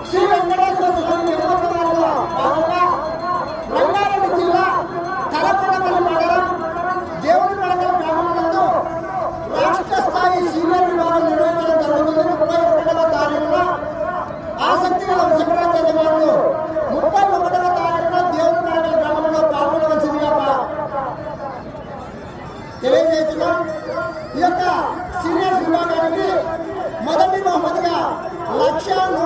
శ్రీ వెంకటేశ్వర స్వామి నిర్వహణలో భాగంగా రంగారెడ్డి జిల్లా తలకొండపల్లి మండలం దేవుని పడకల గ్రామంలో రాష్ట్ర స్థాయి సీనియర్ విభాగం నిర్వహించడం జరుగుతుంది. 31వ తారీఖున ఆసక్తి గల వృషభరాజ యజమానులు 31వ తారీఖున దేవుని పడకల గ్రామంలో పాల్గొనవలసిందిగా తెలియజేస్తున్నాం. ఈ యొక్క సీనియర్ విభాగానికి మొదటి బహుమతిగా 1,00,000